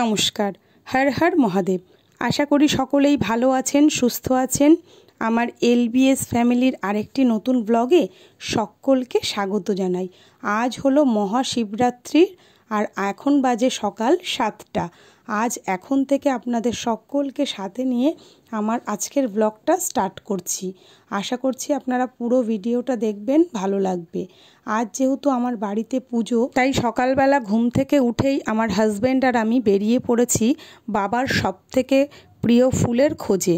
নমস্কার। হর হর মহাদেব। আশা করি সকলেই ভালো আছেন, সুস্থ আছেন। আমার এলবিএস ফ্যামিলির আরেকটি নতুন ব্লগে সকলকে স্বাগত জানাই। আজ হলো মহাশিবরাত্রির আর এখন বাজে সকাল 7টা। আজ এখন থেকে আপনাদের সকলকে সাথে নিয়ে আমার আজকের ব্লগটা স্টার্ট করছি। আশা করছি আপনারা পুরো ভিডিওটা দেখবেন, ভালো লাগবে। আজ যেহেতু আমার বাড়িতে পুজো, তাই সকালবেলা ঘুম থেকে উঠেই আমার হাজব্যান্ড আর আমি বেরিয়ে পড়েছি বাবার সবথেকে প্রিয় ফুলের খোঁজে।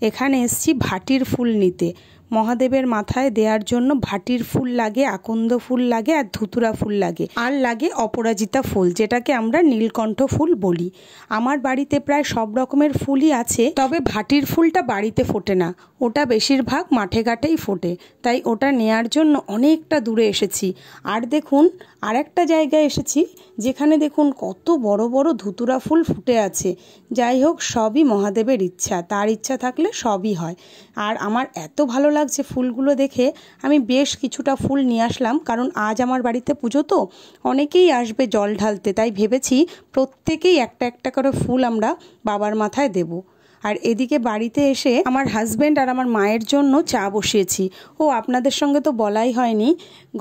এখানে এসেছি ভাটির ফুল নিতে। মহাদেবের মাথায় দেওয়ার জন্য ভাটির ফুল লাগে, আকন্দ ফুল লাগে আর ধুতুরা ফুল লাগে, আর লাগে অপরাজিতা ফুল, যেটাকে আমরা নীলকণ্ঠ ফুল বলি। আমার বাড়িতে প্রায় সব রকমের ফুলই আছে, তবে ভাটির ফুলটা বাড়িতে ফোটে না, ওটা বেশিরভাগ মাঠে ঘাটেই ফোটে। তাই ওটা নেয়ার জন্য অনেকটা দূরে এসেছি। আর দেখুন আর একটা জায়গায় এসেছি যেখানে দেখুন কত বড় বড় ধুতুরা ফুল ফুটে আছে। যাই হোক, সবই মহাদেবের ইচ্ছা, তার ইচ্ছা থাকলে সবই হয়। আর আমার এত ভালো লাগছে ফুলগুলো দেখে, আমি বেশ কিছুটা ফুল নিয়ে আসলাম, কারণ আজ আমার বাড়িতে পুজো তো অনেকেই আসবে জল ঢালতে, তাই ভেবেছি প্রত্যেকেই একটা একটা করে ফুল আমরা বাবার মাথায় দেব। আর এদিকে বাড়িতে এসে আমার হাজব্যান্ড আর আমার মায়ের জন্য চা বসিয়েছি। ও আপনাদের সঙ্গে তো বলাই হয়নি,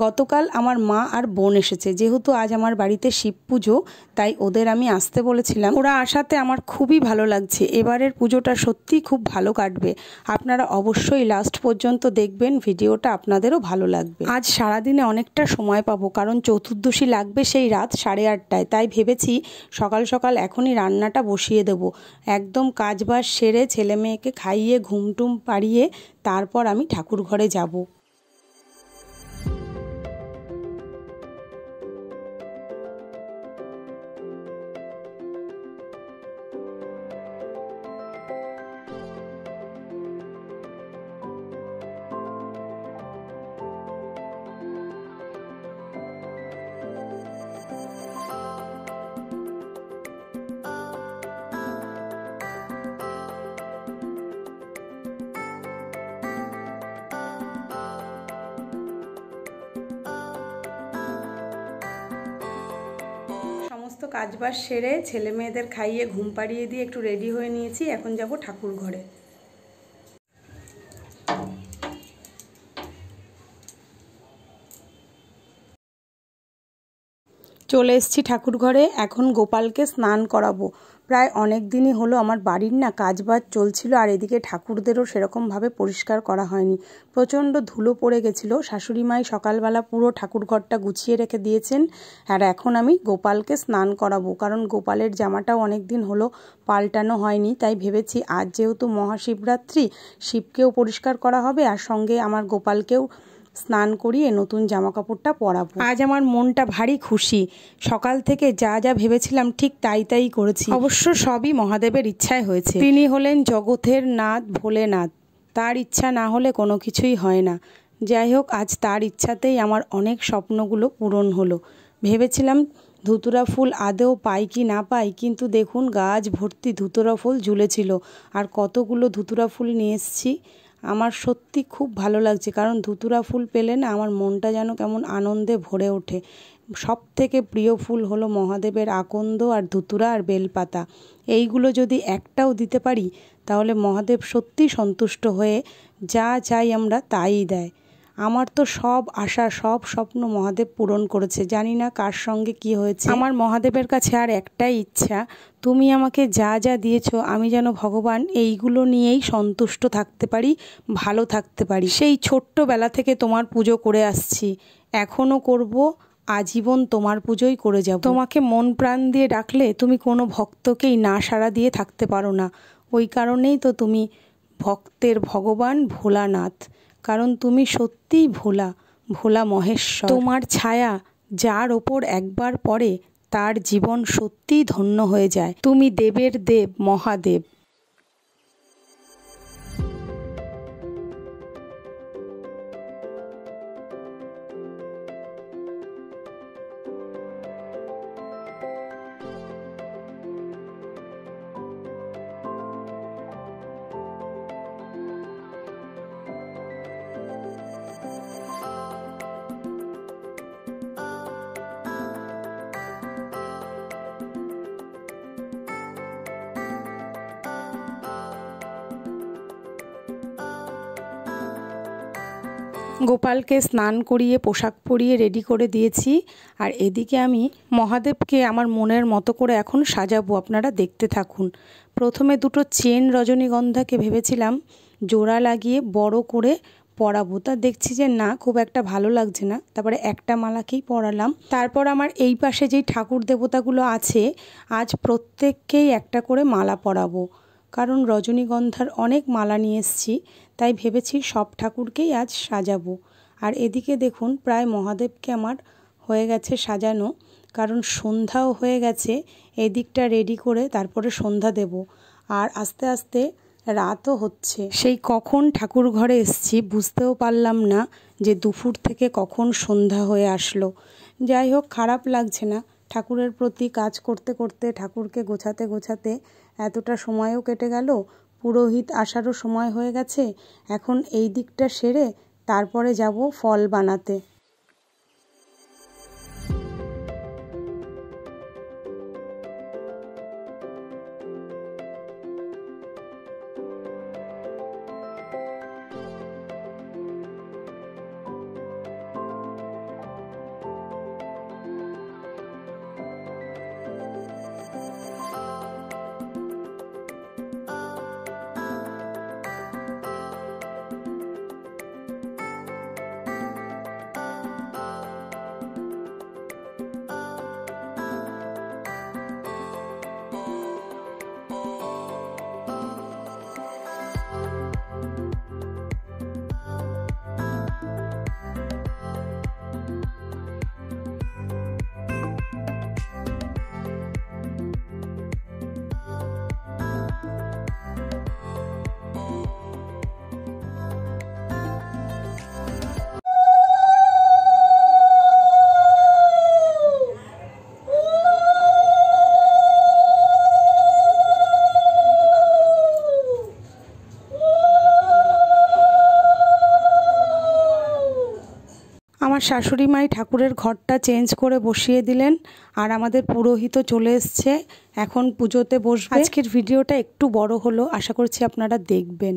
গতকাল আমার মা আর বোন এসেছে। যেহেতু আজ আমার বাড়িতে শিব পুজো, তাই ওদের আমি আসতে বলেছিলাম। ওরা আসাতে আমার খুবই ভালো লাগছে। এবারের পুজোটা সত্যিই খুব ভালো কাটবে। আপনারা অবশ্যই লাস্ট পর্যন্ত দেখবেন, ভিডিওটা আপনাদেরও ভালো লাগবে। আজ সারাদিনে অনেকটা সময় পাবো, কারণ চতুর্দশী লাগবে সেই রাত 8:30টায়। তাই ভেবেছি সকাল সকাল এখনই রান্নাটা বসিয়ে দেবো। একদম কাজবাজ সেরে ছেলে মেয়েকে খাইয়ে ঘুমটুম পাড়িয়ে তারপর আমি ঠাকুর ঘরে যাব। সমস্ত কাজবাজ সেরে ছেলে মেয়েদের খাইয়ে ঘুম পাড়িয়ে দিয়ে একটু রেডি হয়ে নিয়েছি। এখন যাব ঠাকুর ঘরে। চলে এসেছি ঠাকুর ঘরে। এখন গোপালকে স্নান করাবো। প্রায় অনেক দিনই হলো আমার বাড়ির না কাজবাজ চলছিল, আর এদিকে ঠাকুরদেরও সেরকমভাবে পরিষ্কার করা হয়নি। প্রচণ্ড ধুলো পড়ে গেছিলো। শাশুড়ি মাই সকালবেলা পুরো ঠাকুর ঘরটা গুছিয়ে রেখে দিয়েছেন। আর এখন আমি গোপালকে স্নান করাবো, কারণ গোপালের জামাটাও অনেক দিন হলো পাল্টানো হয়নি। তাই ভেবেছি আজ যেহেতু মহাশিবরাত্রি, শিবকেও পরিষ্কার করা হবে আর সঙ্গে আমার গোপালকেও স্নান করিয়ে নতুন জামা কাপড়টা পরাবো। আজ আমার মনটা ভারী খুশি। সকাল থেকে যা যা ভেবেছিলাম ঠিক তাই তাই করেছি। অবশ্য সবই মহাদেবের ইচ্ছায় হয়েছে। তিনি হলেন জগতের নাথ ভোলেনাথ, তার ইচ্ছা না হলে কোনো কিছুই হয় না। যাই হোক, আজ তার ইচ্ছাতেই আমার অনেক স্বপ্নগুলো পূরণ হলো। ভেবেছিলাম ধুতুরা ফুল আদেও পাই কি না পাই, কিন্তু দেখুন গাছ ভর্তি ধুতুরা ফুল ঝুলেছিল, আর কতগুলো ধুতুরা ফুল নিয়ে এসেছি। আমার সত্যি খুব ভালো লাগছে, কারণ ধুতুরা ফুল পেলে না আমার মনটা যেন কেমন আনন্দে ভরে ওঠে। সব থেকে প্রিয় ফুল হলো মহাদেবের আকন্দ আর ধুতুরা আর বেলপাতা। এইগুলো যদি একটাও দিতে পারি তাহলে মহাদেব সত্যি সন্তুষ্ট হয়ে যা চাই আমরা তাই দেয়। আমার তো সব আশা সব স্বপ্ন মহাদেব পূরণ করেছে। জানি না কার সঙ্গে কি হয়েছে। আমার মহাদেবের কাছে আর একটাই ইচ্ছা, তুমি আমাকে যা যা দিয়েছো আমি যেন ভগবান এইগুলো নিয়েই সন্তুষ্ট থাকতে পারি, ভালো থাকতে পারি। সেই ছোট্টবেলা থেকে তোমার পুজো করে আসছি, এখনও করব, আজীবন তোমার পুজোই করে যাব। তোমাকে মন প্রাণ দিয়ে ডাকলে তুমি কোনো ভক্তকেই না সাড়া দিয়ে থাকতে পারো না। ওই কারণেই তো তুমি ভক্তের ভগবান ভোলানাথ, কারণ তুমি সত্যিই ভোলা, ভোলা মহেশ্বর। তোমার ছায়া যার ওপর একবার পড়ে তার জীবন সত্যিই ধন্য হয়ে যায়। তুমি দেবের দেব মহাদেব। গোপালকে স্নান করিয়ে পোশাক পরিয়ে রেডি করে দিয়েছি। আর এদিকে আমি মহাদেবকে আমার মনের মতো করে এখন সাজাবো, আপনারা দেখতে থাকুন। প্রথমে দুটো চেন রজনীগন্ধাকে ভেবেছিলাম জোড়া লাগিয়ে বড় করে পরাবো, তা দেখছি যে না, খুব একটা ভালো লাগছে না। তারপরে একটা মালাকেই পরালাম। তারপর আমার এই পাশে যেই ঠাকুর দেবতাগুলো আছে আজ প্রত্যেককেই একটা করে মালা পরাবো, কারণ রজনীগন্ধার অনেক মালা নিয়ে এসেছি, তাই ভেবেছি সব ঠাকুরকেই আজ সাজাবো। আর এদিকে দেখুন প্রায় মহাদেবকে আমার হয়ে গেছে সাজানো, কারণ সন্ধ্যাও হয়ে গেছে। এদিকটা রেডি করে তারপরে সন্ধ্যা দেব, আর আস্তে আস্তে রাতও হচ্ছে। সেই কখন ঠাকুর ঘরে এসেছি বুঝতেও পারলাম না যে দুপুর থেকে কখন সন্ধ্যা হয়ে আসলো। যাই হোক, খারাপ লাগছে না। ঠাকুরের প্রতি কাজ করতে করতে, ঠাকুরকে গোছাতে গোছাতে এতটা সময়ও কেটে গেল। পুরোহিত আসারও সময় হয়ে গেছে। এখন এই দিকটা সেরে তারপরে যাব ফল বানাতে। আমার শাশুড়ি মাই ঠাকুরের ঘরটা চেঞ্জ করে বসিয়ে দিলেন, আর আমাদের পুরোহিতও চলে এসছে, এখন পুজোতে বসবে। আজকের ভিডিওটা একটু বড় হলো, আশা করছি আপনারা দেখবেন।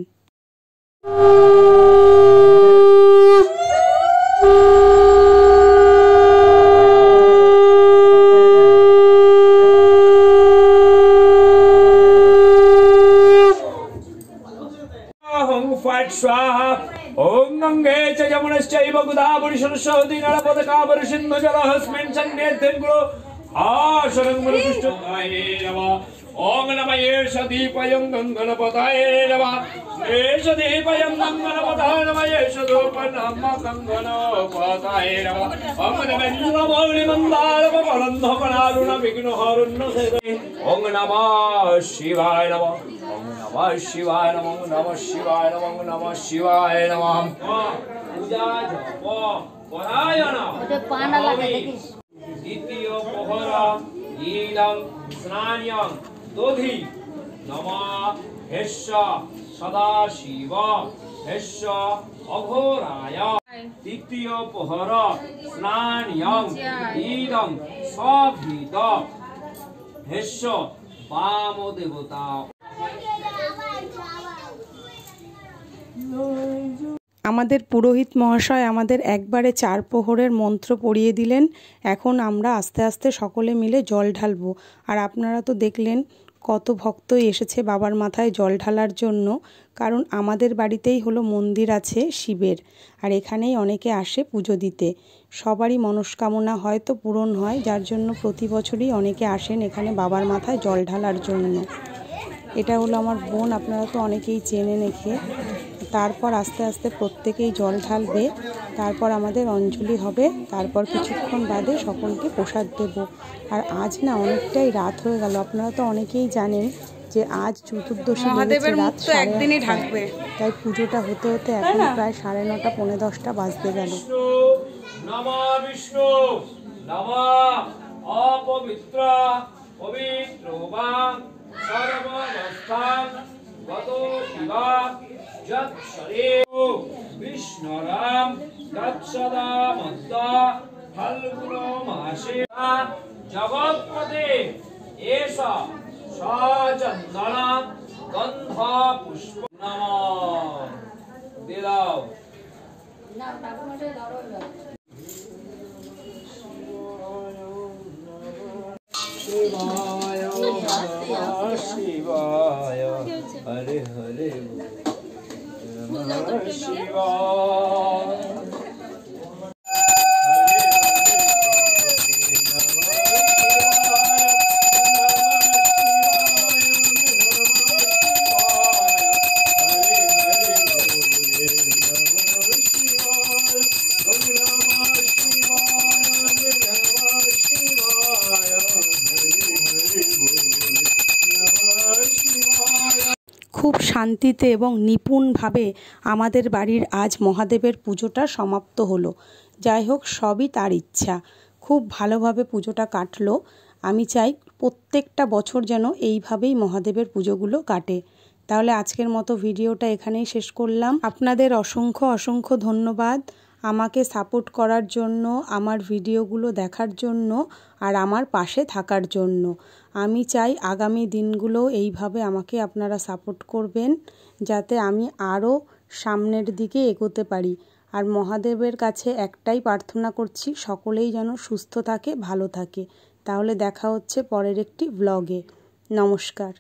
ओम गंगे च यमुनश्चैव गोदावरी सरस्वती नर्मदा सिन्धु जलस्मिन् सन्निधिं कुरु आशरं मरुष्टाय नमः। ओम नमः एष दीपयं गंगणपताय नमः। एष दीपयं गंगणपताय नमः। एष धूपनाम गंगणपताय नमः। ओम नमः नीलमौलिमन्दारमकरन्धकरारुण विघ्नहरण्य सेवे। ओम नमः शिवाय नमः। ओम नमः शिवाय नमः। ओम नमः शिवाय नमः। ओम नमः शिवाय नमः। पूजा जप परायण पाना लगा देखिस द्वितीय पहरा ईदं स्नान्यं दोधि नमः हेश्च सदाशिव हेश्च अघोराय। तृतीय पहरा स्नान्यं ईदं सभित हेश्च वामदेवता। আমাদের পুরোহিত মহাশয় আমাদের একবারে 4 প্রহরের মন্ত্র পড়িয়ে দিলেন। এখন আমরা আস্তে আস্তে সকলে মিলে জল ঢালবো। আর আপনারা তো দেখলেন কত ভক্তই এসেছে বাবার মাথায় জল ঢালার জন্য, কারণ আমাদের বাড়িতেই হলো মন্দির আছে শিবের, আর এখানেই অনেকে আসে পুজো দিতে। সবারই মনস্কামনা হয়তো পূরণ হয়, যার জন্য প্রতি বছরই অনেকে আসেন এখানে বাবার মাথায় জল ঢালার জন্য। এটা হলো আমার বোন, আপনারা তো অনেকেই চেনেন একে। তারপর আস্তে আস্তে প্রত্যেকেই জল ঢালবে, তারপর আমাদের অঞ্জলি হবে, তারপর কিছুক্ষণ বাদে সকলকে প্রসাদ দেব। আর আজ না অনেকটাই রাত হয়ে গেল, আপনারা তো অনেকেই জানেন যে আজ চতুর্দশী, মহাদেবের মুখ তো একদিনই ঢাকবে, তাই পুজোটা হতে হতে এখন প্রায় 9:30 পৌনে 10টা বাজতে গেল। নমঃ বিষ্ণু নমঃ অপবিত্র পবিত্র বা সর্বাবস্থান গত শিবা যৎ শরীর বিষ্ণুরাম তৎসদা মদ্দ ফাল্গুন মাসে জগৎপতে এষ সচন্দন গন্ধ পুষ্প নমঃ দিলাও শিবায় নমঃ শিবায় হরে হরে নমঃ শিবায় খুব শান্তিতে এবং নিপুণভাবে আমাদের বাড়ির আজ মহাদেবের পুজোটা সমাপ্ত হলো। যাই হোক, সবই তার ইচ্ছা। খুব ভালোভাবে পুজোটা কাটলো। আমি চাই প্রত্যেকটা বছর যেন এইভাবেই মহাদেবের পুজোগুলো কাটে। তাহলে আজকের মতো ভিডিওটা এখানেই শেষ করলাম। আপনাদের অসংখ্য অসংখ্য ধন্যবাদ আমাকে সাপোর্ট করার জন্য, আমার ভিডিওগুলো দেখার জন্য আর আমার পাশে থাকার জন্য। আমি চাই আগামী দিনগুলো এইভাবে আমাকে আপনারা সাপোর্ট করবেন, যাতে আমি আরও সামনের দিকে এগোতে পারি। আর মহাদেবের কাছে একটাই প্রার্থনা করছি, সকলেই যেন সুস্থ থাকে, ভালো থাকে। তাহলে দেখা হচ্ছে পরের একটি ব্লগে। নমস্কার।